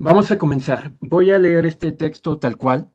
Vamos a comenzar. Voy a leer este texto tal cual.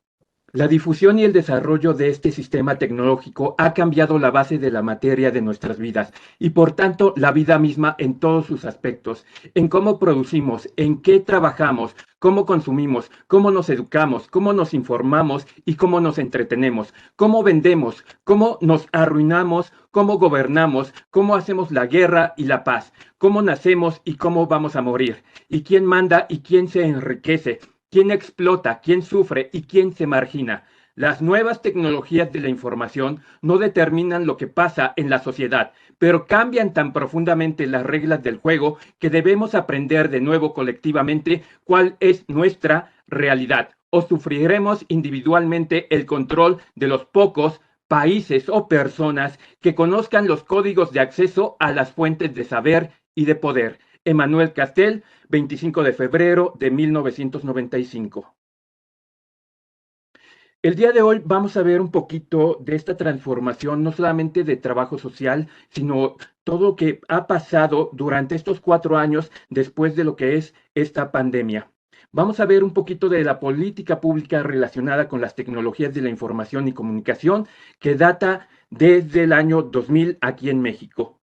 La difusión y el desarrollo de este sistema tecnológico ha cambiado la base de la materia de nuestras vidas y por tanto la vida misma en todos sus aspectos, en cómo producimos, en qué trabajamos, cómo consumimos, cómo nos educamos, cómo nos informamos y cómo nos entretenemos, cómo vendemos, cómo nos arruinamos, cómo gobernamos, cómo hacemos la guerra y la paz, cómo nacemos y cómo vamos a morir, y quién manda y quién se enriquece, quién explota, quién sufre y quién se margina. Las nuevas tecnologías de la información no determinan lo que pasa en la sociedad, pero cambian tan profundamente las reglas del juego que debemos aprender de nuevo colectivamente cuál es nuestra realidad, o sufriremos individualmente el control de los pocos países o personas que conozcan los códigos de acceso a las fuentes de saber y de poder. Emmanuel Castel, 25 de febrero de 1995. El día de hoy vamos a ver un poquito de esta transformación, no solamente de trabajo social, sino todo lo que ha pasado durante estos 4 años después de lo que es esta pandemia. Vamos a ver un poquito de la política pública relacionada con las tecnologías de la información y comunicación que data desde el año 2000 aquí en México.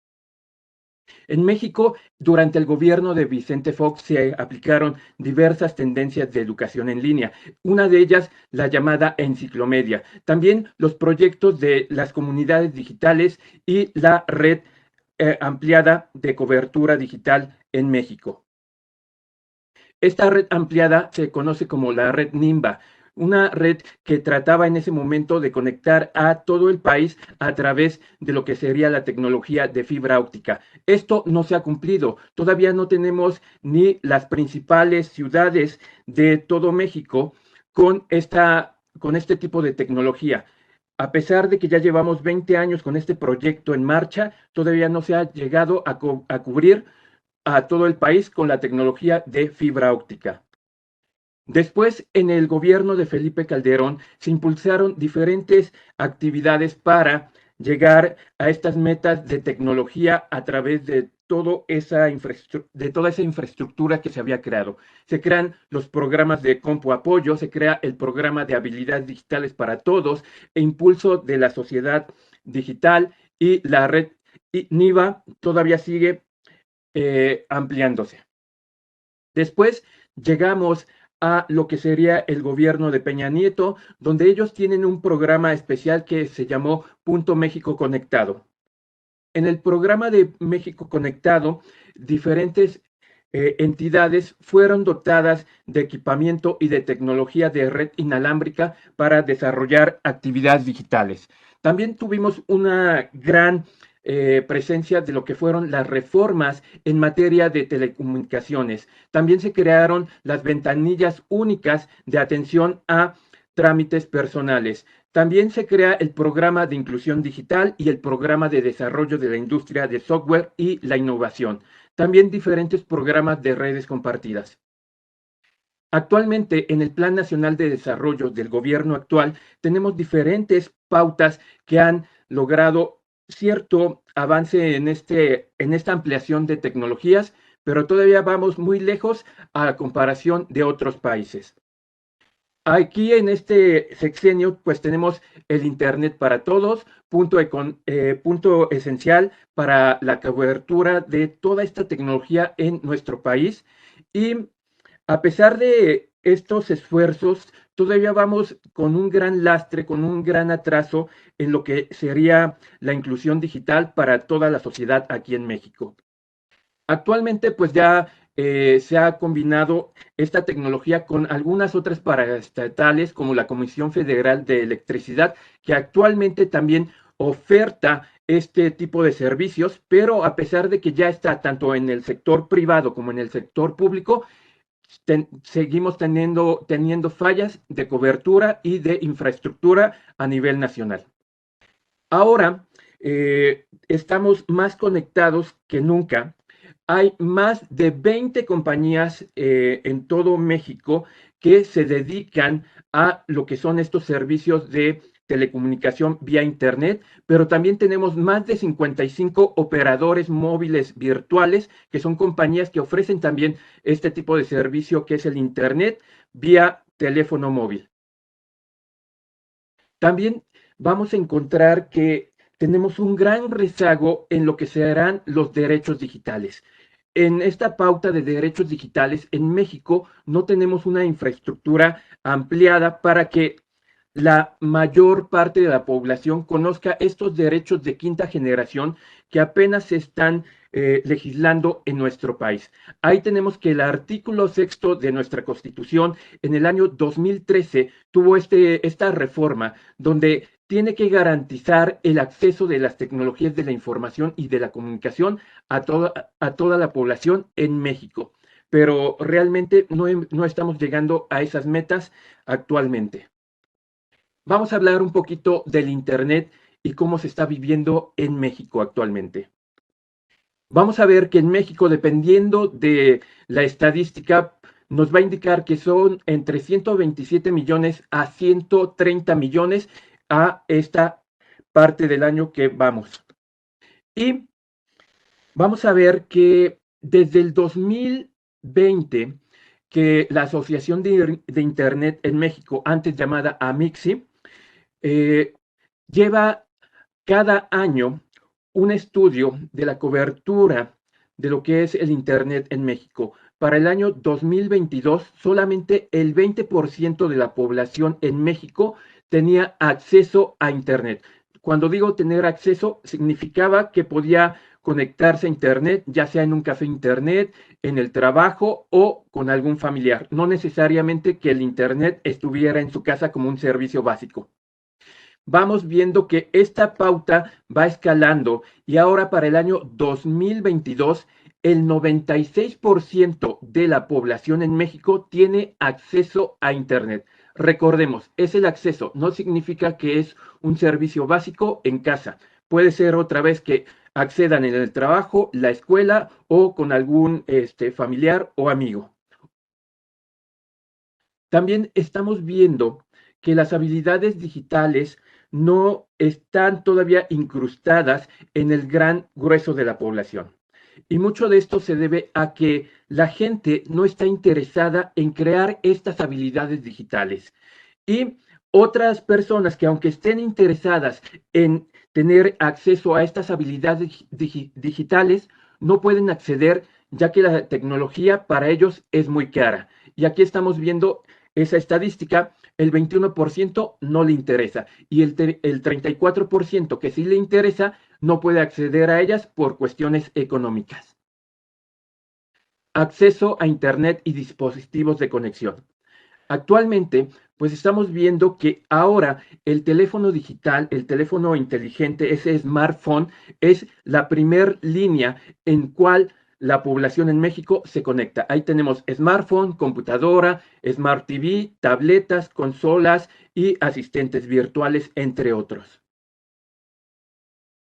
En México, durante el gobierno de Vicente Fox se aplicaron diversas tendencias de educación en línea, una de ellas la llamada enciclomedia, también los proyectos de las comunidades digitales y la red ampliada de cobertura digital en México. Esta red ampliada se conoce como la red NIMBA, una red que trataba en ese momento de conectar a todo el país a través de lo que sería la tecnología de fibra óptica. Esto no se ha cumplido. Todavía no tenemos ni las principales ciudades de todo México con este tipo de tecnología. A pesar de que ya llevamos 20 años con este proyecto en marcha, todavía no se ha llegado a cubrir a todo el país con la tecnología de fibra óptica. Después, en el gobierno de Felipe Calderón, se impulsaron diferentes actividades para llegar a estas metas de tecnología a través de toda esa infraestructura que se había creado. Se crean los programas de Compu Apoyo, se crea el programa de habilidades digitales para todos e impulso de la sociedad digital, y la red NIVA todavía sigue ampliándose. Después llegamos a lo que sería el gobierno de Peña Nieto, donde ellos tienen un programa especial que se llamó Punto México Conectado. En el programa de México Conectado, diferentes entidades fueron dotadas de equipamiento y de tecnología de red inalámbrica para desarrollar actividades digitales. También tuvimos una gran presencia de lo que fueron las reformas en materia de telecomunicaciones. También se crearon las ventanillas únicas de atención a trámites personales. También se crea el programa de inclusión digital y el programa de desarrollo de la industria de software y la innovación. También diferentes programas de redes compartidas. Actualmente, en el Plan Nacional de Desarrollo del gobierno actual, tenemos diferentes pautas que han logrado cierto avance en esta ampliación de tecnologías, pero todavía vamos muy lejos a comparación de otros países. Aquí en este sexenio, pues tenemos el Internet para todos, punto esencial para la cobertura de toda esta tecnología en nuestro país. Y a pesar de estos esfuerzos, todavía vamos con un gran lastre, con un gran atraso en lo que sería la inclusión digital para toda la sociedad aquí en México. Actualmente, pues ya se ha combinado esta tecnología con algunas otras paraestatales, como la Comisión Federal de Electricidad, que actualmente también oferta este tipo de servicios, pero a pesar de que ya está tanto en el sector privado como en el sector público, seguimos teniendo fallas de cobertura y de infraestructura a nivel nacional. Ahora estamos más conectados que nunca. Hay más de 20 compañías en todo México que se dedican a lo que son estos servicios de telecomunicación vía Internet, pero también tenemos más de 55 operadores móviles virtuales, que son compañías que ofrecen también este tipo de servicio que es el Internet vía teléfono móvil. También vamos a encontrar que tenemos un gran rezago en lo que serán los derechos digitales. En esta pauta de derechos digitales, en México no tenemos una infraestructura ampliada para que la mayor parte de la población conozca estos derechos de quinta generación que apenas se están legislando en nuestro país. Ahí tenemos que el artículo sexto de nuestra Constitución en el año 2013 tuvo esta reforma donde tiene que garantizar el acceso de las tecnologías de la información y de la comunicación a toda la población en México. Pero realmente no estamos llegando a esas metas actualmente. Vamos a hablar un poquito del Internet y cómo se está viviendo en México actualmente. Vamos a ver que en México, dependiendo de la estadística, nos va a indicar que son entre 127 millones a 130 millones a esta parte del año que vamos. Y vamos a ver que desde el 2020, que la Asociación de Internet en México, antes llamada AMIXI, eh, lleva cada año un estudio de la cobertura de lo que es el Internet en México. Para el año 2022, solamente el 20% de la población en México tenía acceso a Internet. Cuando digo tener acceso, significaba que podía conectarse a Internet, ya sea en un café Internet, en el trabajo o con algún familiar. No necesariamente que el Internet estuviera en su casa como un servicio básico. Vamos viendo que esta pauta va escalando y ahora para el año 2022 el 96% de la población en México tiene acceso a Internet. Recordemos, es el acceso, no significa que es un servicio básico en casa. Puede ser otra vez que accedan en el trabajo, la escuela o con algún familiar o amigo. También estamos viendo que las habilidades digitales no están todavía incrustadas en el gran grueso de la población. Y mucho de esto se debe a que la gente no está interesada en crear estas habilidades digitales. Y otras personas que aunque estén interesadas en tener acceso a estas habilidades digitales, no pueden acceder ya que la tecnología para ellos es muy cara. Y aquí estamos viendo esa estadística, el 21% no le interesa y el 34% que sí le interesa no puede acceder a ellas por cuestiones económicas. Acceso a Internet y dispositivos de conexión. Actualmente, pues estamos viendo que ahora el teléfono digital, el teléfono inteligente, ese smartphone, es la primer línea en cual la población en México se conecta. Ahí tenemos smartphone, computadora, smart TV, tabletas, consolas y asistentes virtuales, entre otros.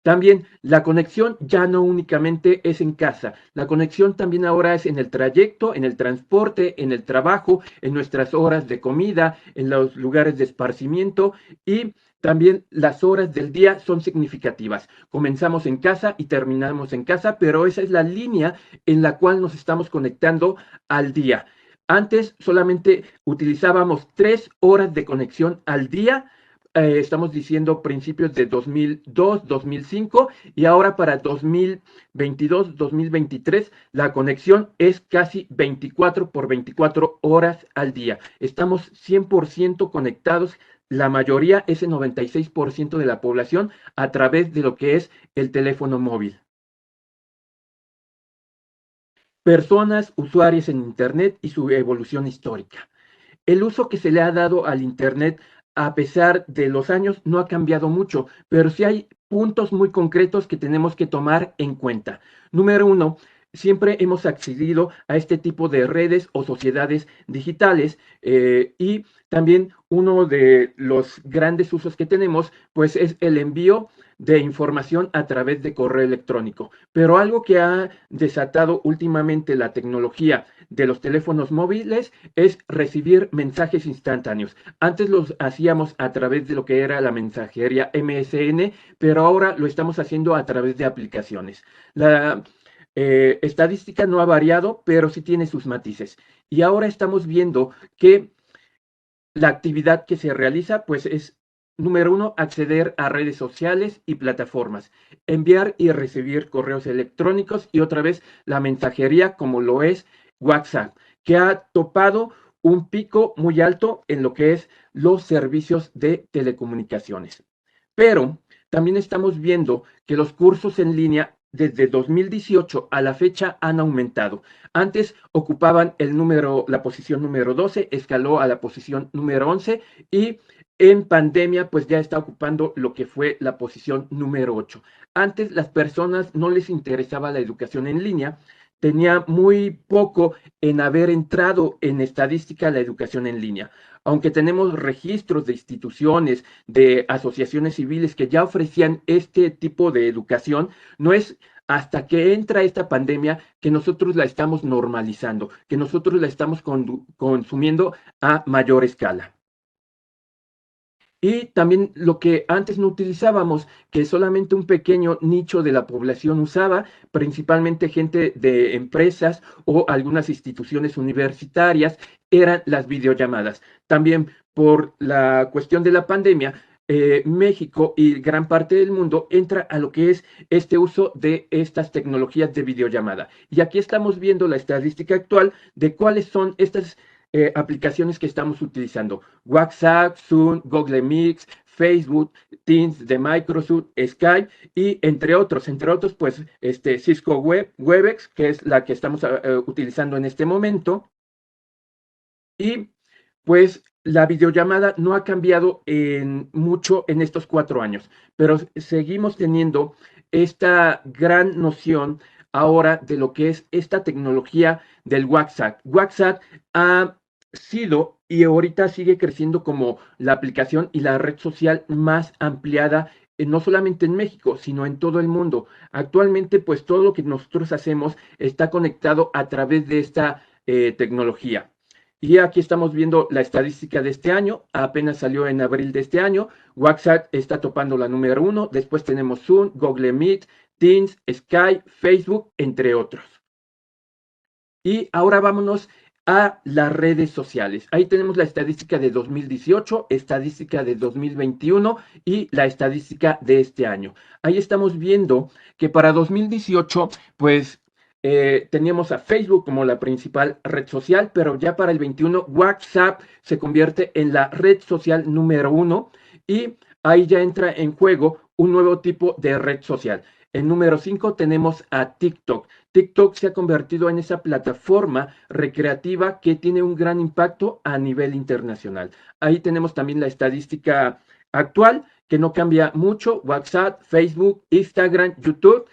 También la conexión ya no únicamente es en casa, la conexión también ahora es en el trayecto, en el transporte, en el trabajo, en nuestras horas de comida, en los lugares de esparcimiento y también las horas del día son significativas. Comenzamos en casa y terminamos en casa, pero esa es la línea en la cual nos estamos conectando al día. Antes solamente utilizábamos 3 horas de conexión al día, estamos diciendo principios de 2002, 2005 y ahora para 2022, 2023 la conexión es casi 24 por 24 horas al día. Estamos 100% conectados, la mayoría, ese 96% de la población, a través de lo que es el teléfono móvil. Personas usuarias en Internet y su evolución histórica. El uso que se le ha dado al Internet a pesar de los años no ha cambiado mucho, pero sí hay puntos muy concretos que tenemos que tomar en cuenta. Número uno, siempre hemos accedido a este tipo de redes o sociedades digitales, y también uno de los grandes usos que tenemos pues es el envío de información a través de correo electrónico. Pero algo que ha desatado últimamente la tecnología de los teléfonos móviles es recibir mensajes instantáneos. Antes los hacíamos a través de lo que era la mensajería MSN, pero ahora lo estamos haciendo a través de aplicaciones. La estadística no ha variado, pero sí tiene sus matices. Y ahora estamos viendo que la actividad que se realiza, pues es, número uno, acceder a redes sociales y plataformas, enviar y recibir correos electrónicos y otra vez la mensajería como lo es WhatsApp, que ha topado un pico muy alto en lo que es los servicios de telecomunicaciones. Pero también estamos viendo que los cursos en línea desde 2018 a la fecha han aumentado. Antes ocupaban la posición número 12, escaló a la posición número 11 y en pandemia pues ya está ocupando lo que fue la posición número 8. Antes las personas no les interesaba la educación en línea, tenía muy poco en haber entrado en estadística la educación en línea. Aunque tenemos registros de instituciones, de asociaciones civiles que ya ofrecían este tipo de educación, no es hasta que entra esta pandemia que nosotros la estamos normalizando, que nosotros la estamos consumiendo a mayor escala. Y también lo que antes no utilizábamos, que solamente un pequeño nicho de la población usaba, principalmente gente de empresas o algunas instituciones universitarias, eran las videollamadas. También por la cuestión de la pandemia, México y gran parte del mundo entra a lo que es este uso de estas tecnologías de videollamada. Y aquí estamos viendo la estadística actual de cuáles son estas aplicaciones que estamos utilizando. WhatsApp, Zoom, Google Meet, Facebook, Teams de Microsoft, Skype y entre otros, pues Cisco Webex, que es la que estamos utilizando en este momento. Y pues la videollamada no ha cambiado mucho en estos 4 años, pero seguimos teniendo esta gran noción ahora de lo que es esta tecnología del WhatsApp. WhatsApp ha sido y ahorita sigue creciendo como la aplicación y la red social más ampliada, no solamente en México, sino en todo el mundo. Actualmente, pues todo lo que nosotros hacemos está conectado a través de esta tecnología. Y aquí estamos viendo la estadística de este año, apenas salió en abril de este año. WhatsApp está topando la número 1, después tenemos Zoom, Google Meet, Teams, Skype, Facebook, entre otros. Y ahora vámonos a las redes sociales. Ahí tenemos la estadística de 2018, estadística de 2021 y la estadística de este año. Ahí estamos viendo que para 2018, pues teníamos a Facebook como la principal red social, pero ya para el 21 WhatsApp se convierte en la red social número 1 y ahí ya entra en juego un nuevo tipo de red social. En número 5 tenemos a TikTok. TikTok se ha convertido en esa plataforma recreativa que tiene un gran impacto a nivel internacional. Ahí tenemos también la estadística actual, que no cambia mucho: WhatsApp, Facebook, Instagram, YouTube,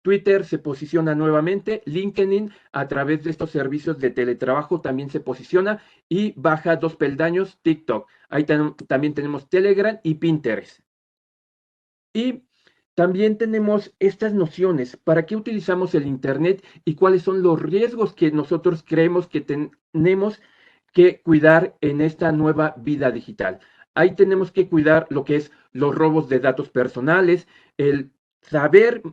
Twitter se posiciona nuevamente, LinkedIn a través de estos servicios de teletrabajo también se posiciona y baja 2 peldaños TikTok. Ahí también tenemos Telegram y Pinterest. Y también tenemos estas nociones, ¿para qué utilizamos el Internet y cuáles son los riesgos que nosotros creemos que tenemos que cuidar en esta nueva vida digital? Ahí tenemos que cuidar lo que es los robos de datos personales, el saber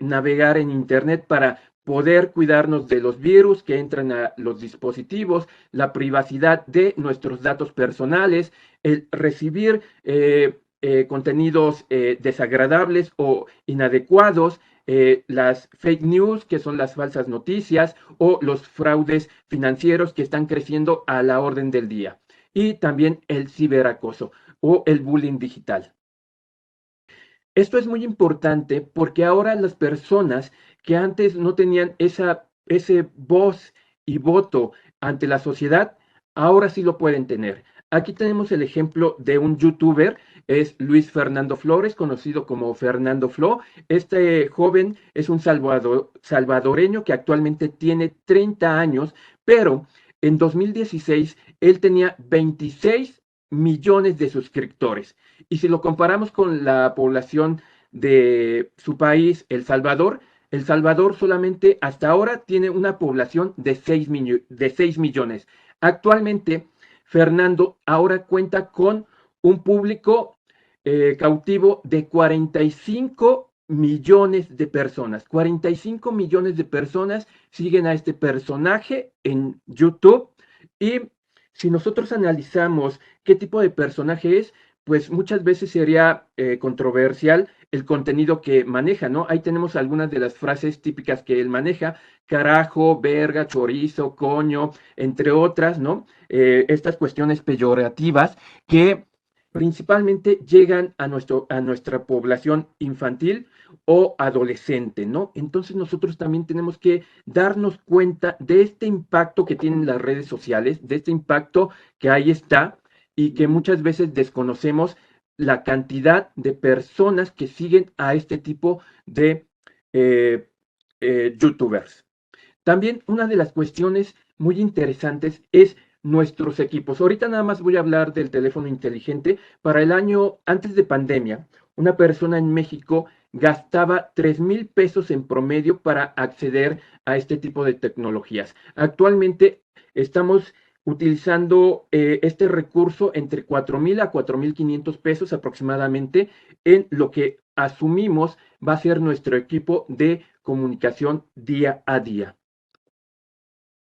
navegar en Internet para poder cuidarnos de los virus que entran a los dispositivos, la privacidad de nuestros datos personales, el recibir contenidos desagradables o inadecuados, las fake news, que son las falsas noticias, o los fraudes financieros que están creciendo a la orden del día. Y también el ciberacoso o el bullying digital. Esto es muy importante porque ahora las personas que antes no tenían ese voz y voto ante la sociedad, ahora sí lo pueden tener. Aquí tenemos el ejemplo de un youtuber es Luis Fernando Flores, conocido como Fernando Flo. Este joven es un salvadoreño que actualmente tiene 30 años, pero en 2016 él tenía 26 millones de suscriptores. Y si lo comparamos con la población de su país, El Salvador solamente hasta ahora tiene una población de 6 millones. Actualmente, Fernando ahora cuenta con un público cautivo de 45 millones de personas. 45 millones de personas siguen a este personaje en YouTube. Y si nosotros analizamos qué tipo de personaje es, pues muchas veces sería controversial el contenido que maneja, ¿no? Ahí tenemos algunas de las frases típicas que él maneja: carajo, verga, chorizo, coño, entre otras, ¿no? Estas cuestiones peyorativas que principalmente llegan a nuestra población infantil o adolescente, ¿no? Entonces nosotros también tenemos que darnos cuenta de este impacto que tienen las redes sociales, de este impacto que ahí está y que muchas veces desconocemos la cantidad de personas que siguen a este tipo de eh, youtubers. También una de las cuestiones muy interesantes es nuestros equipos. Ahorita nada más voy a hablar del teléfono inteligente. Para el año antes de pandemia, una persona en México gastaba 3,000 pesos en promedio para acceder a este tipo de tecnologías. Actualmente estamos utilizando este recurso entre 4,000 a 4,500 pesos aproximadamente en lo que asumimos va a ser nuestro equipo de comunicación día a día.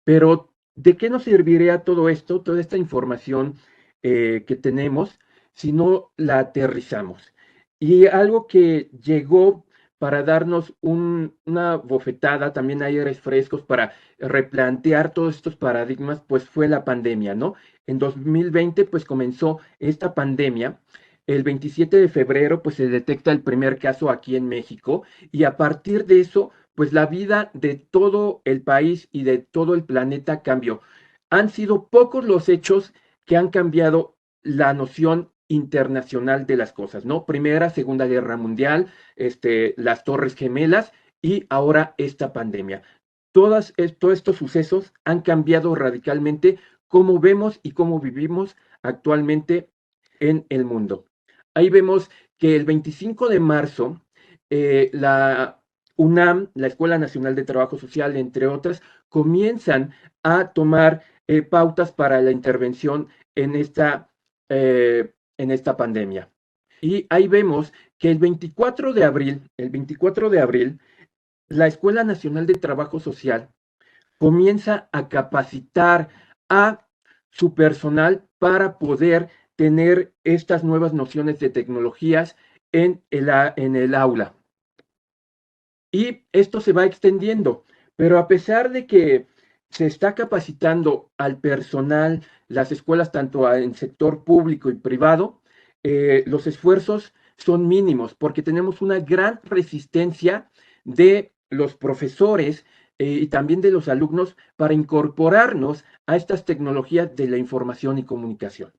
Pero, ¿de qué nos serviría todo esto, toda esta información que tenemos, si no la aterrizamos? Y algo que llegó para darnos una bofetada, también aires frescos para replantear todos estos paradigmas, pues fue la pandemia, ¿no? En 2020, pues comenzó esta pandemia. El 27 de febrero, pues se detecta el primer caso aquí en México y a partir de eso pues la vida de todo el país y de todo el planeta cambió. Han sido pocos los hechos que han cambiado la noción internacional de las cosas, ¿no? Primera, Segunda Guerra Mundial, las Torres Gemelas y ahora esta pandemia. Todos estos sucesos han cambiado radicalmente cómo vemos y cómo vivimos actualmente en el mundo. Ahí vemos que el 25 de marzo, la UNAM, la Escuela Nacional de Trabajo Social, entre otras, comienzan a tomar pautas para la intervención en esta pandemia. Y ahí vemos que el 24 de abril, la Escuela Nacional de Trabajo Social comienza a capacitar a su personal para poder tener estas nuevas nociones de tecnologías en el aula. Y esto se va extendiendo, pero a pesar de que se está capacitando al personal, las escuelas tanto en sector público y privado, los esfuerzos son mínimos porque tenemos una gran resistencia de los profesores y también de los alumnos para incorporarnos a estas tecnologías de la información y comunicación.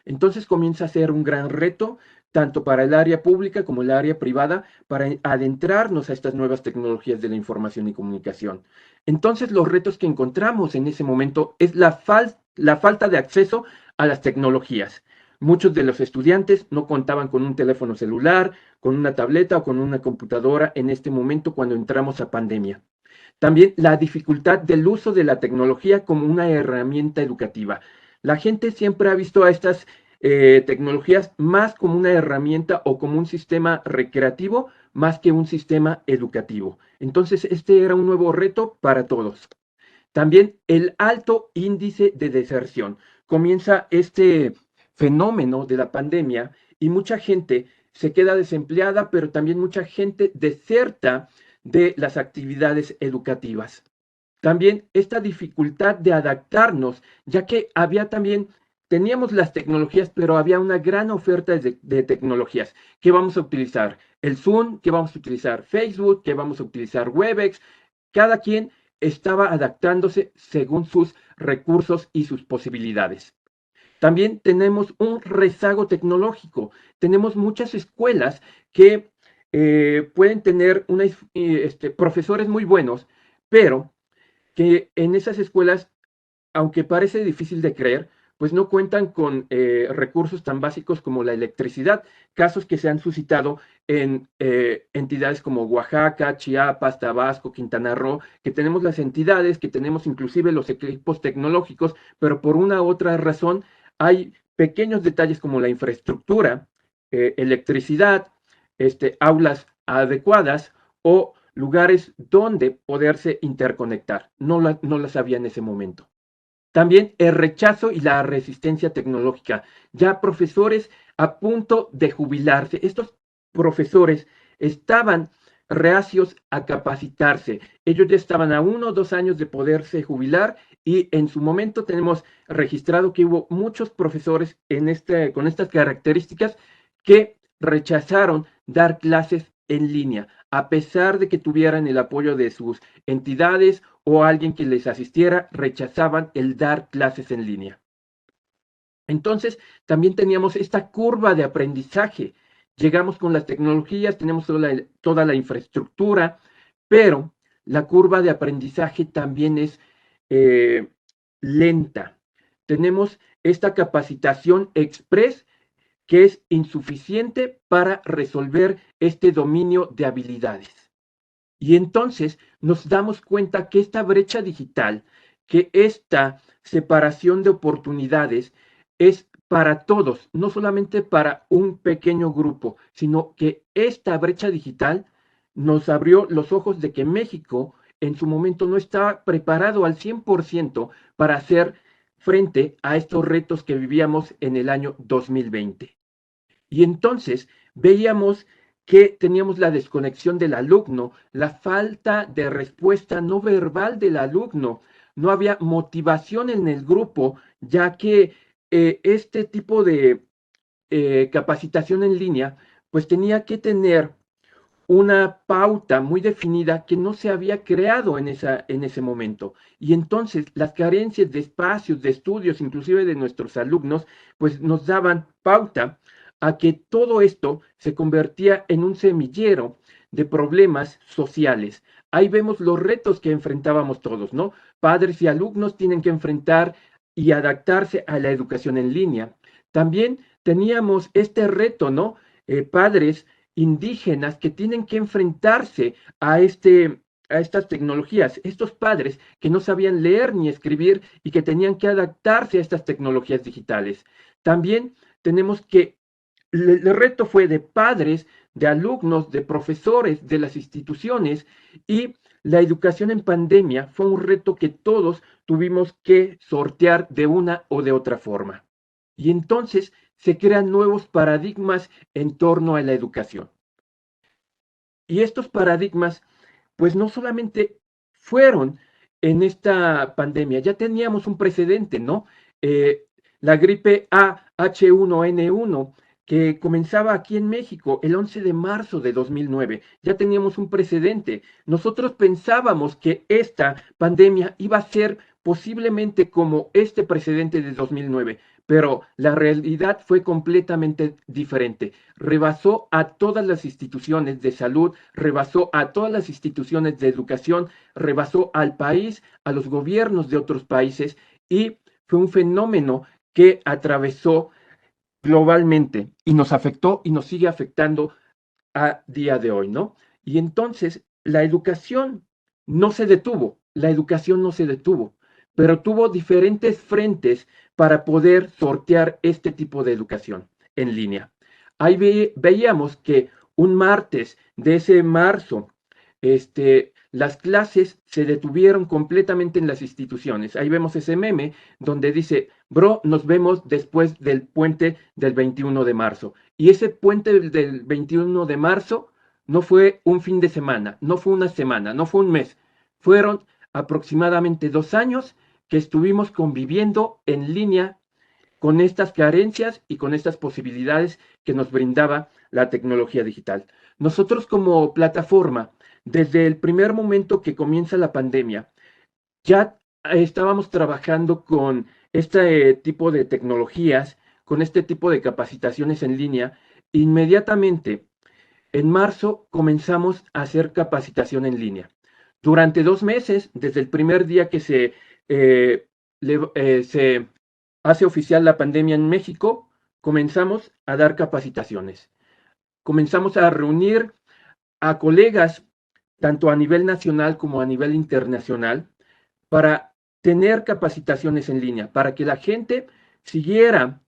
Entonces comienza a ser un gran reto tanto para el área pública como el área privada, para adentrarnos a estas nuevas tecnologías de la información y comunicación. Entonces, los retos que encontramos en ese momento es la falta de acceso a las tecnologías. Muchos de los estudiantes no contaban con un teléfono celular, con una tableta o con una computadora en este momento cuando entramos a pandemia. También la dificultad del uso de la tecnología como una herramienta educativa. La gente siempre ha visto a estas tecnologías más como una herramienta o como un sistema recreativo más que un sistema educativo. Entonces, este era un nuevo reto para todos. También el alto índice de deserción. Comienza este fenómeno de la pandemia y mucha gente se queda desempleada, pero también mucha gente deserta de las actividades educativas. También esta dificultad de adaptarnos, ya que teníamos las tecnologías, pero había una gran oferta de tecnologías. ¿Qué vamos a utilizar? El Zoom, ¿qué vamos a utilizar? Facebook, ¿qué vamos a utilizar? Webex. Cada quien estaba adaptándose según sus recursos y sus posibilidades. También tenemos un rezago tecnológico. Tenemos muchas escuelas que pueden tener profesores muy buenos, pero que en esas escuelas, aunque parece difícil de creer, pues no cuentan con recursos tan básicos como la electricidad, casos que se han suscitado en entidades como Oaxaca, Chiapas, Tabasco, Quintana Roo, que tenemos las entidades, que tenemos inclusive los equipos tecnológicos, pero por una u otra razón hay pequeños detalles como la infraestructura, electricidad, aulas adecuadas o lugares donde poderse interconectar. No las había en ese momento. También el rechazo y la resistencia tecnológica. Ya profesores a punto de jubilarse. Estos profesores estaban reacios a capacitarse. Ellos ya estaban a 1 o 2 años de poderse jubilar y en su momento tenemos registrado que hubo muchos profesores con estas características que rechazaron dar clases en línea, a pesar de que tuvieran el apoyo de sus entidades o alguien que les asistiera, rechazaban el dar clases en línea. Entonces, también teníamos esta curva de aprendizaje. Llegamos con las tecnologías, tenemos toda la infraestructura, pero la curva de aprendizaje también es eh, lenta. Tenemos esta capacitación express que es insuficiente para resolver este dominio de habilidades. Y entonces nos damos cuenta que esta brecha digital, que esta separación de oportunidades es para todos, no solamente para un pequeño grupo, sino que esta brecha digital nos abrió los ojos de que México en su momento no estaba preparado al 100% para hacer frente a estos retos que vivíamos en el año 2020. Y entonces veíamos que teníamos la desconexión del alumno, la falta de respuesta no verbal del alumno, no había motivación en el grupo, ya que este tipo de capacitación en línea, pues tenía que tener una pauta muy definida que no se había creado en ese momento. Y entonces las carencias de espacios, de estudios, inclusive de nuestros alumnos, pues nos daban pauta a que todo esto se convertía en un semillero de problemas sociales. Ahí vemos los retos que enfrentábamos todos, ¿no? Padres y alumnos tienen que enfrentar y adaptarse a la educación en línea. También teníamos este reto, ¿no? Padres indígenas que tienen que enfrentarse a estas tecnologías, estos padres que no sabían leer ni escribir y que tenían que adaptarse a estas tecnologías digitales. También tenemos que el reto fue de padres, de alumnos, de profesores, de las instituciones y la educación en pandemia fue un reto que todos tuvimos que sortear de una o de otra forma. Y entonces se crean nuevos paradigmas en torno a la educación. Y estos paradigmas, pues no solamente fueron en esta pandemia, ya teníamos un precedente, ¿no? Eh, la gripe A H1N1 que comenzaba aquí en México el 11 de marzo de 2009. Ya teníamos un precedente. Nosotros pensábamos que esta pandemia iba a ser posiblemente como este precedente de 2009, pero la realidad fue completamente diferente. Rebasó a todas las instituciones de salud, rebasó a todas las instituciones de educación, rebasó al país, a los gobiernos de otros países y fue un fenómeno que atravesó globalmente y nos afectó y nos sigue afectando a día de hoy, ¿no? Y entonces la educación no se detuvo, la educación no se detuvo, pero tuvo diferentes frentes para poder sortear este tipo de educación en línea. Ahí veíamos que un martes de ese marzo, las clases se detuvieron completamente en las instituciones. Ahí vemos ese meme donde dice, bro, nos vemos después del puente del 21 de marzo. Y ese puente del 21 de marzo no fue un fin de semana, no fue una semana, no fue un mes. Fueron aproximadamente 2 años que estuvimos conviviendo en línea con estas carencias y con estas posibilidades que nos brindaba la tecnología digital. Nosotros como plataforma, desde el primer momento que comienza la pandemia, ya estábamos trabajando con este tipo de tecnologías, con este tipo de capacitaciones en línea, inmediatamente en marzo comenzamos a hacer capacitación en línea. Durante 2 meses, desde el primer día que eh, se hace oficial la pandemia en México, comenzamos a dar capacitaciones. Comenzamos a reunir a colegas, tanto a nivel nacional como a nivel internacional, para tener capacitaciones en línea, para que la gente siguiera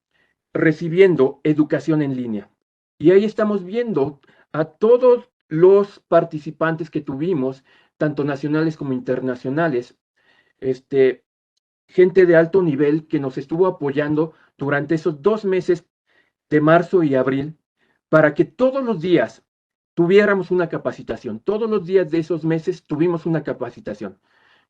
recibiendo educación en línea. Y ahí estamos viendo a todos los participantes que tuvimos, tanto nacionales como internacionales, este, gente de alto nivel que nos estuvo apoyando durante esos 2 meses de marzo y abril, para que todos los días tuviéramos una capacitación. Todos los días de esos meses tuvimos una capacitación.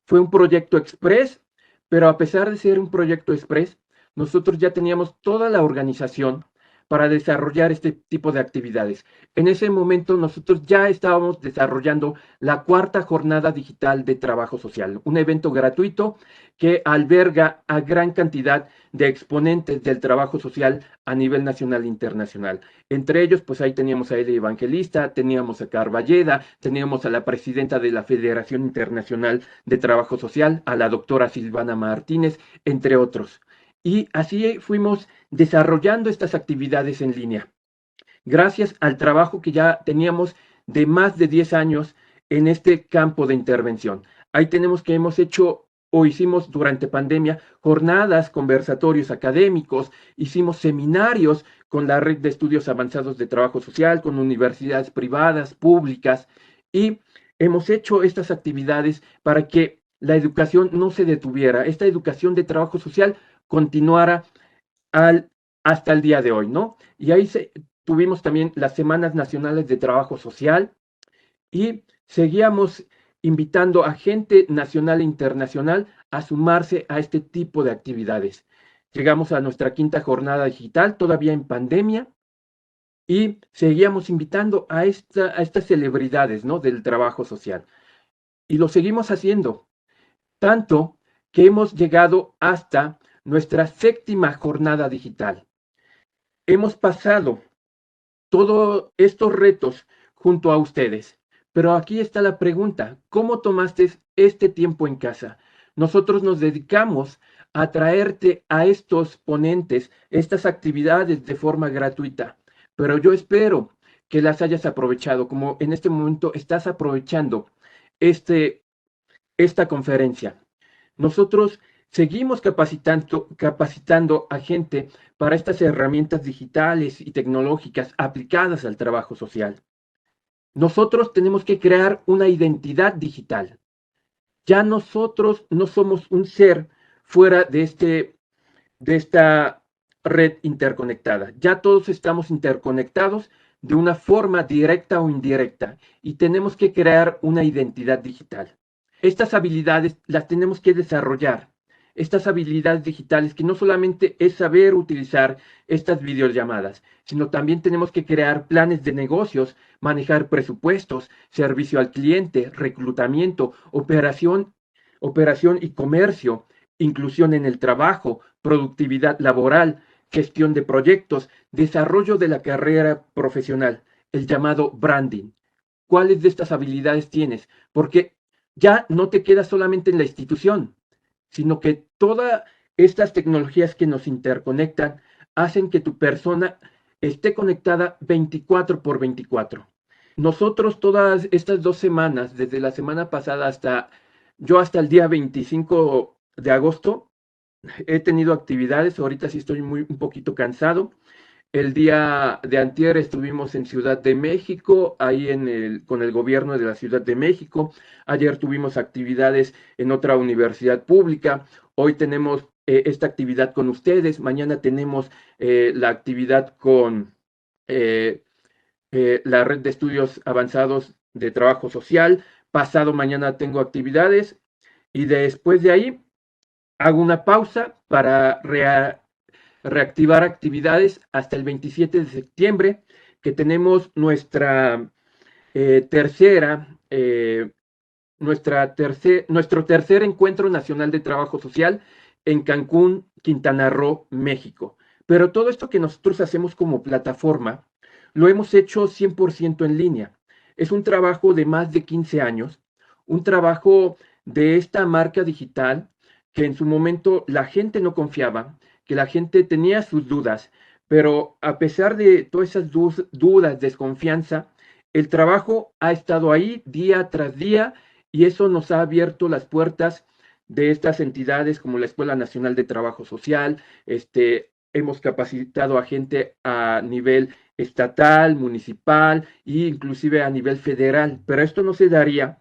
Fue un proyecto express, pero a pesar de ser un proyecto express, nosotros ya teníamos toda la organización para desarrollar este tipo de actividades. En ese momento nosotros ya estábamos desarrollando la cuarta jornada digital de trabajo social, un evento gratuito que alberga a gran cantidad de exponentes del trabajo social a nivel nacional e internacional. Entre ellos, pues ahí teníamos a Eddie Evangelista, teníamos a Carballeda, teníamos a la presidenta de la Federación Internacional de Trabajo Social, a la doctora Silvana Martínez, entre otros. Y así fuimos desarrollando estas actividades en línea, gracias al trabajo que ya teníamos de más de 10 años en este campo de intervención. Ahí tenemos que hemos hecho o hicimos durante pandemia jornadas, conversatorios académicos, hicimos seminarios con la red de estudios avanzados de trabajo social, con universidades privadas, públicas, y hemos hecho estas actividades para que la educación no se detuviera, esta educación de trabajo social continuara al, hasta el día de hoy, ¿no? Y ahí tuvimos también las Semanas Nacionales de Trabajo Social y seguíamos invitando a gente nacional e internacional a sumarse a este tipo de actividades. Llegamos a nuestra quinta jornada digital, todavía en pandemia, y seguíamos invitando a estas celebridades, ¿no? Del trabajo social. Y lo seguimos haciendo, tanto que hemos llegado hasta nuestra séptima jornada digital. Hemos pasado todos estos retos junto a ustedes. Pero aquí está la pregunta, ¿cómo tomaste este tiempo en casa? Nosotros nos dedicamos a traerte a estos ponentes, estas actividades de forma gratuita, pero yo espero que las hayas aprovechado, como en este momento estás aprovechando este, esta conferencia. Nosotros seguimos capacitando a gente para estas herramientas digitales y tecnológicas aplicadas al trabajo social. Nosotros tenemos que crear una identidad digital. Ya nosotros no somos un ser fuera de esta red interconectada. Ya todos estamos interconectados de una forma directa o indirecta y tenemos que crear una identidad digital. Estas habilidades las tenemos que desarrollar. Estas habilidades digitales que no solamente es saber utilizar estas videollamadas, sino también tenemos que crear planes de negocios, manejar presupuestos, servicio al cliente, reclutamiento, operación y comercio, inclusión en el trabajo, productividad laboral, gestión de proyectos, desarrollo de la carrera profesional, el llamado branding. ¿Cuáles de estas habilidades tienes? Porque ya no te quedas solamente en la institución, sino que todas estas tecnologías que nos interconectan hacen que tu persona esté conectada 24/24. Nosotros todas estas 2 semanas, desde la semana pasada hasta el día 25 de agosto, he tenido actividades, ahorita sí estoy un poquito cansado. El día de antier estuvimos en Ciudad de México, ahí con el gobierno de la Ciudad de México. Ayer tuvimos actividades en otra universidad pública. Hoy tenemos esta actividad con ustedes. Mañana tenemos la actividad con eh, la red de estudios avanzados de trabajo social. Pasado mañana tengo actividades y después de ahí hago una pausa para reactivar actividades hasta el 27 de septiembre, que tenemos tercera, nuestro tercer encuentro nacional de trabajo social en Cancún, Quintana Roo, México. Pero todo esto que nosotros hacemos como plataforma, lo hemos hecho 100% en línea. Es un trabajo de más de 15 años, un trabajo de esta marca digital que en su momento la gente no confiaba, que la gente tenía sus dudas, pero a pesar de todas esas dudas, desconfianza, el trabajo ha estado ahí día tras día y eso nos ha abierto las puertas de estas entidades como la Escuela Nacional de Trabajo Social. Hemos capacitado a gente a nivel estatal, municipal e inclusive a nivel federal, pero esto no se daría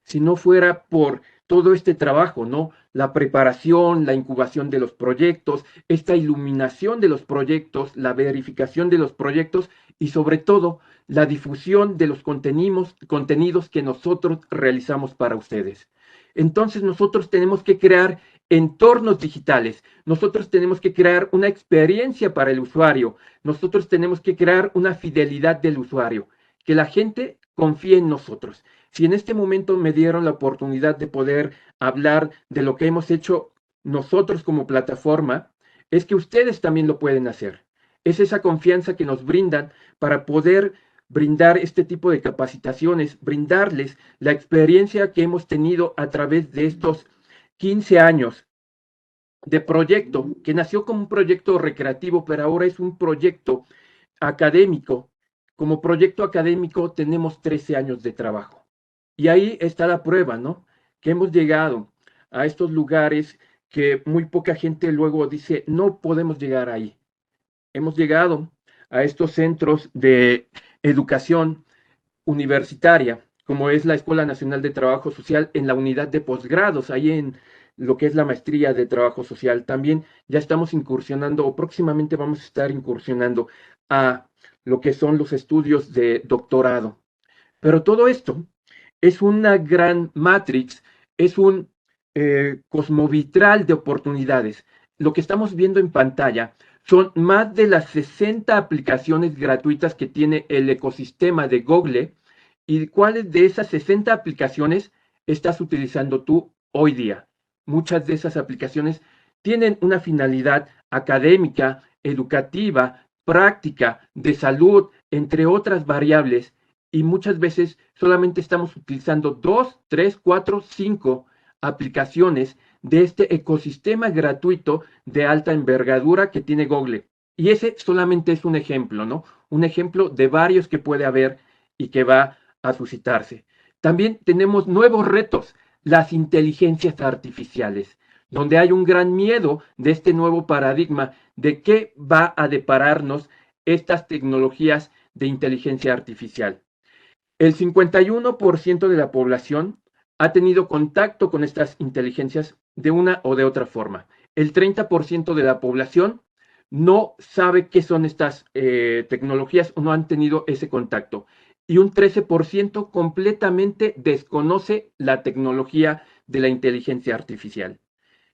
si no fuera por todo este trabajo, ¿no? La preparación, la incubación de los proyectos, esta iluminación de los proyectos, la verificación de los proyectos y sobre todo la difusión de los contenidos que nosotros realizamos para ustedes. Entonces nosotros tenemos que crear entornos digitales, nosotros tenemos que crear una experiencia para el usuario, nosotros tenemos que crear una fidelidad del usuario, que la gente confíe en nosotros. Si en este momento me dieron la oportunidad de poder hablar de lo que hemos hecho nosotros como plataforma, es que ustedes también lo pueden hacer. Es esa confianza que nos brindan para poder brindar este tipo de capacitaciones, brindarles la experiencia que hemos tenido a través de estos 15 años de proyecto, que nació como un proyecto recreativo, pero ahora es un proyecto académico. Como proyecto académico tenemos 13 años de trabajo. Y ahí está la prueba, ¿no? Que hemos llegado a estos lugares que muy poca gente luego dice, no podemos llegar ahí. Hemos llegado a estos centros de educación universitaria, como es la Escuela Nacional de Trabajo Social en la unidad de posgrados, ahí en lo que es la maestría de trabajo social. También ya estamos incursionando o próximamente vamos a estar incursionando a lo que son los estudios de doctorado. Pero todo esto es una gran matrix, es un cosmovitral de oportunidades. Lo que estamos viendo en pantalla son más de las 60 aplicaciones gratuitas que tiene el ecosistema de Google y cuáles de esas 60 aplicaciones estás utilizando tú hoy día. Muchas de esas aplicaciones tienen una finalidad académica, educativa, práctica, de salud, entre otras variables, y muchas veces solamente estamos utilizando 2, 3, 4, 5 aplicaciones de este ecosistema gratuito de alta envergadura que tiene Google. Y ese solamente es un ejemplo, ¿no? Un ejemplo de varios que puede haber y que va a suscitarse. También tenemos nuevos retos, las inteligencias artificiales, donde hay un gran miedo de este nuevo paradigma de qué va a depararnos estas tecnologías de inteligencia artificial. El 51% de la población ha tenido contacto con estas inteligencias de una o de otra forma. El 30% de la población no sabe qué son estas tecnologías o no han tenido ese contacto. Y un 13% completamente desconoce la tecnología de la inteligencia artificial.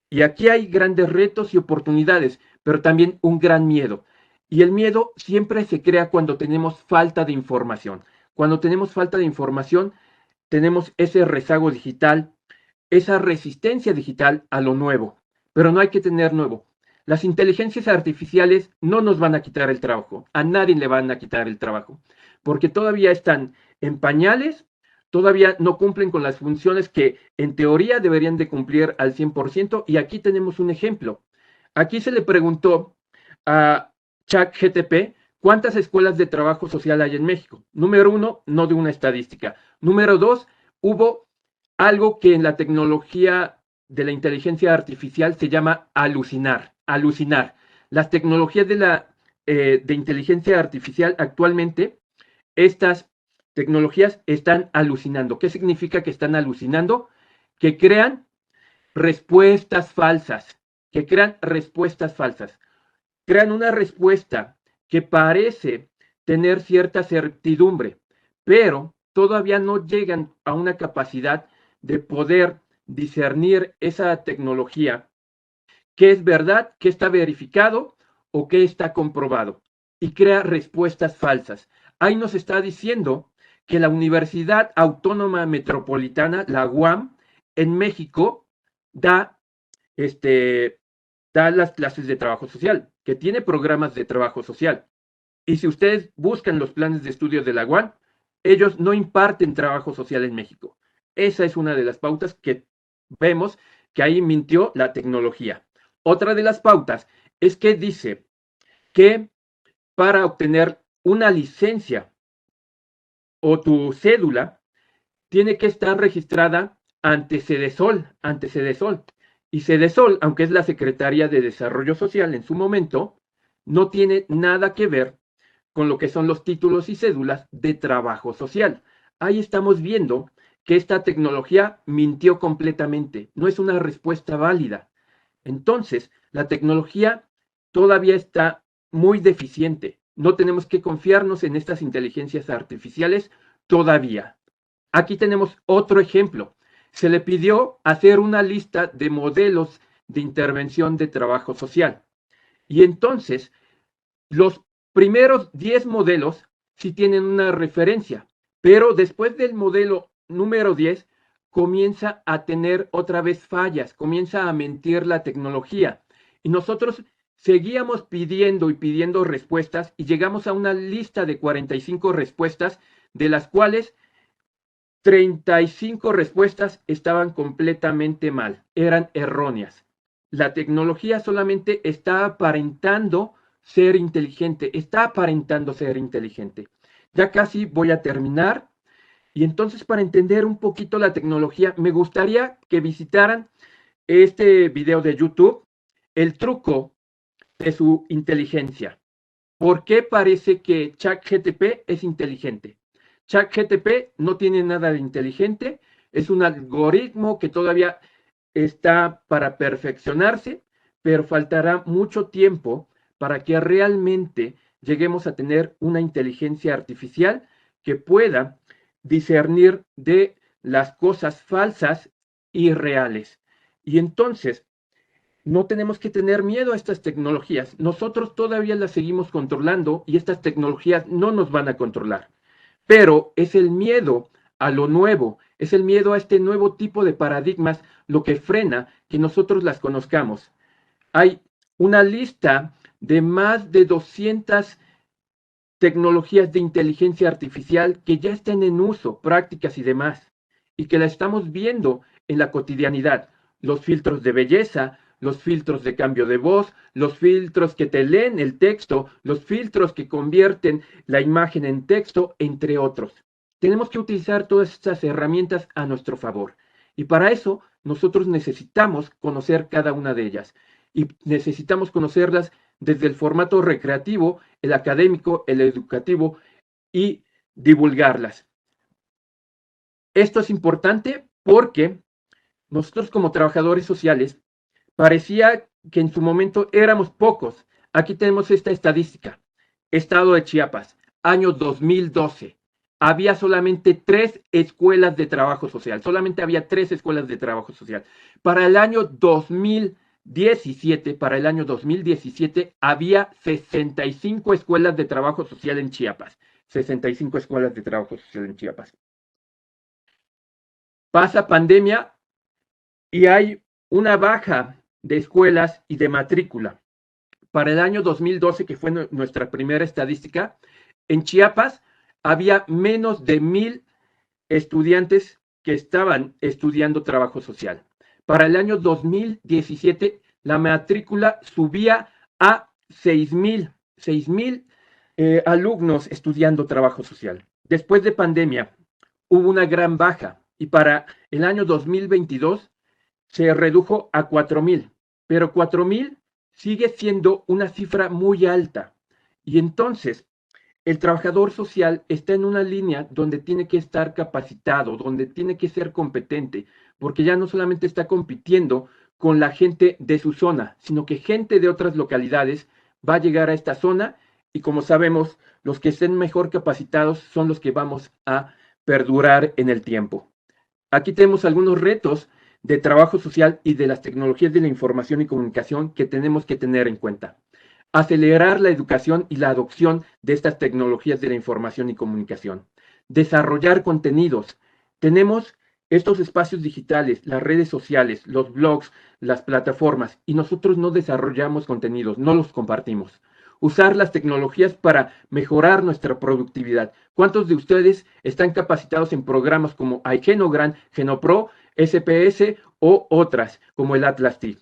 Y aquí hay grandes retos y oportunidades, pero también un gran miedo. Y el miedo siempre se crea cuando tenemos falta de información. Cuando tenemos falta de información, tenemos ese rezago digital, esa resistencia digital a lo nuevo. Pero no hay que tener nuevo. Las inteligencias artificiales no nos van a quitar el trabajo. A nadie le van a quitar el trabajo. Porque todavía están en pañales, todavía no cumplen con las funciones que en teoría deberían de cumplir al 100%. Y aquí tenemos un ejemplo. Aquí se le preguntó a ChatGTP cuántas escuelas de trabajo social hay en México. Número uno, no de una estadística. Número dos, hubo algo que en la tecnología de la inteligencia artificial se llama alucinar. Alucinar. Las tecnologías de inteligencia artificial actualmente, estas tecnologías están alucinando. ¿Qué significa que están alucinando? Que crean respuestas falsas, que crean respuestas falsas. Crean una respuesta que parece tener cierta certidumbre, pero todavía no llegan a una capacidad de poder discernir esa tecnología, qué es verdad, qué está verificado o qué está comprobado, y crea respuestas falsas. Ahí nos está diciendo que la Universidad Autónoma Metropolitana, la UAM, en México, da este, da las clases de trabajo social, que tiene programas de trabajo social. Y si ustedes buscan los planes de estudio de la UAM, ellos no imparten trabajo social en México. Esa es una de las pautas que vemos que ahí mintió la tecnología. Otra de las pautas es que dice que para obtener una licencia o tu cédula tiene que estar registrada ante Cedesol. Y Cedesol, aunque es la Secretaría de Desarrollo Social en su momento, no tiene nada que ver con lo que son los títulos y cédulas de trabajo social. Ahí estamos viendo que esta tecnología mintió completamente, no es una respuesta válida. Entonces, la tecnología todavía está muy deficiente. No tenemos que confiarnos en estas inteligencias artificiales todavía. Aquí tenemos otro ejemplo. Se le pidió hacer una lista de modelos de intervención de trabajo social. Y entonces, los primeros 10 modelos sí tienen una referencia, pero después del modelo número 10 comienza a tener otra vez fallas, comienza a mentir la tecnología. Y nosotros seguíamos pidiendo y pidiendo respuestas y llegamos a una lista de 45 respuestas, de las cuales 35 respuestas estaban completamente mal, eran erróneas. La tecnología solamente está aparentando ser inteligente, está aparentando ser inteligente. Ya casi voy a terminar y entonces para entender un poquito la tecnología, me gustaría que visitaran este video de YouTube, el truco de su inteligencia. ¿Por qué parece que ChatGPT es inteligente? ChatGPT no tiene nada de inteligente, es un algoritmo que todavía está para perfeccionarse, pero faltará mucho tiempo para que realmente lleguemos a tener una inteligencia artificial que pueda discernir de las cosas falsas y reales. Y entonces, no tenemos que tener miedo a estas tecnologías. Nosotros todavía las seguimos controlando y estas tecnologías no nos van a controlar. Pero es el miedo a lo nuevo, es el miedo a este nuevo tipo de paradigmas lo que frena que nosotros las conozcamos. Hay una lista de más de 200 tecnologías de inteligencia artificial que ya están en uso, prácticas y demás, y que la estamos viendo en la cotidianidad. Los filtros de belleza, los filtros de cambio de voz, los filtros que te leen el texto, los filtros que convierten la imagen en texto, entre otros. Tenemos que utilizar todas estas herramientas a nuestro favor. Y para eso nosotros necesitamos conocer cada una de ellas. Y necesitamos conocerlas desde el formato recreativo, el académico, el educativo y divulgarlas. Esto es importante porque nosotros como trabajadores sociales parecía que en su momento éramos pocos. Aquí tenemos esta estadística. Estado de Chiapas, año 2012. Había solamente 3 escuelas de trabajo social. Solamente había 3 escuelas de trabajo social. Para el año 2017 había 65 escuelas de trabajo social en Chiapas. 65 escuelas de trabajo social en Chiapas. Pasa pandemia y hay una baja de escuelas y de matrícula. Para el año 2012, que fue nuestra primera estadística, en Chiapas había menos de 1,000 estudiantes que estaban estudiando trabajo social. Para el año 2017, la matrícula subía a 6,000 alumnos estudiando trabajo social. Después de pandemia, hubo una gran baja y para el año 2022 se redujo a 4,000, pero 4,000 sigue siendo una cifra muy alta. Y entonces, el trabajador social está en una línea donde tiene que estar capacitado, donde tiene que ser competente, porque ya no solamente está compitiendo con la gente de su zona, sino que gente de otras localidades va a llegar a esta zona y como sabemos, los que estén mejor capacitados son los que vamos a perdurar en el tiempo. Aquí tenemos algunos retos de trabajo social y de las tecnologías de la información y comunicación que tenemos que tener en cuenta. Acelerar la educación y la adopción de estas tecnologías de la información y comunicación. Desarrollar contenidos. Tenemos estos espacios digitales, las redes sociales, los blogs, las plataformas, y nosotros no desarrollamos contenidos, no los compartimos. Usar las tecnologías para mejorar nuestra productividad. ¿Cuántos de ustedes están capacitados en programas como iGenogran, Genopro, SPS o otras como el Atlas T?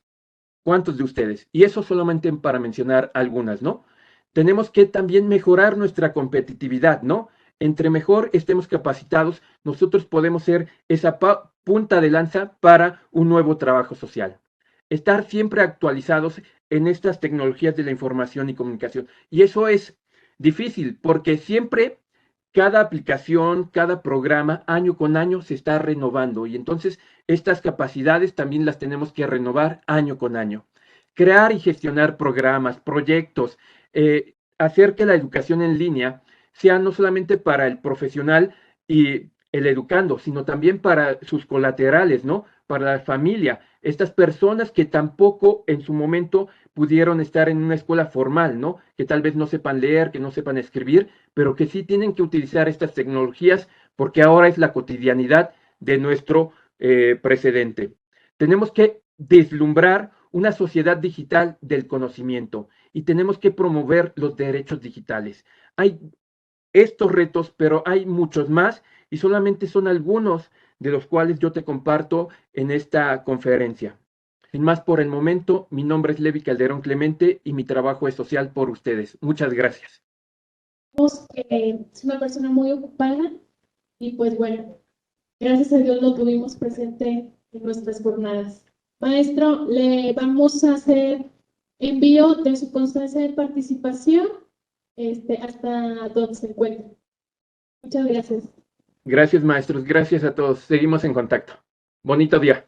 ¿Cuántos de ustedes? Y eso solamente para mencionar algunas, ¿no? Tenemos que también mejorar nuestra competitividad, ¿no? Entre mejor estemos capacitados, nosotros podemos ser esa punta de lanza para un nuevo trabajo social. Estar siempre actualizados en estas tecnologías de la información y comunicación. Y eso es difícil porque siempre cada aplicación, cada programa, año con año se está renovando y entonces estas capacidades también las tenemos que renovar año con año. Crear y gestionar programas, proyectos, hacer que la educación en línea sea no solamente para el profesional y el educando, sino también para sus colaterales, ¿no? Para la familia, estas personas que tampoco en su momento pudieron estar en una escuela formal, ¿no? Que tal vez no sepan leer, que no sepan escribir, pero que sí tienen que utilizar estas tecnologías porque ahora es la cotidianidad de nuestro precedente. Tenemos que deslumbrar una sociedad digital del conocimiento y tenemos que promover los derechos digitales. Hay estos retos, pero hay muchos más y solamente son algunos de los cuales yo te comparto en esta conferencia. Sin más por el momento, mi nombre es Levi Calderón Clemente y mi trabajo es social por ustedes. Muchas gracias. Es una persona muy ocupada y pues bueno, gracias a Dios lo tuvimos presente en nuestras jornadas. Maestro, le vamos a hacer envío de su constancia de participación hasta donde se encuentre. Muchas gracias. Gracias, maestros. Gracias a todos. Seguimos en contacto. Bonito día.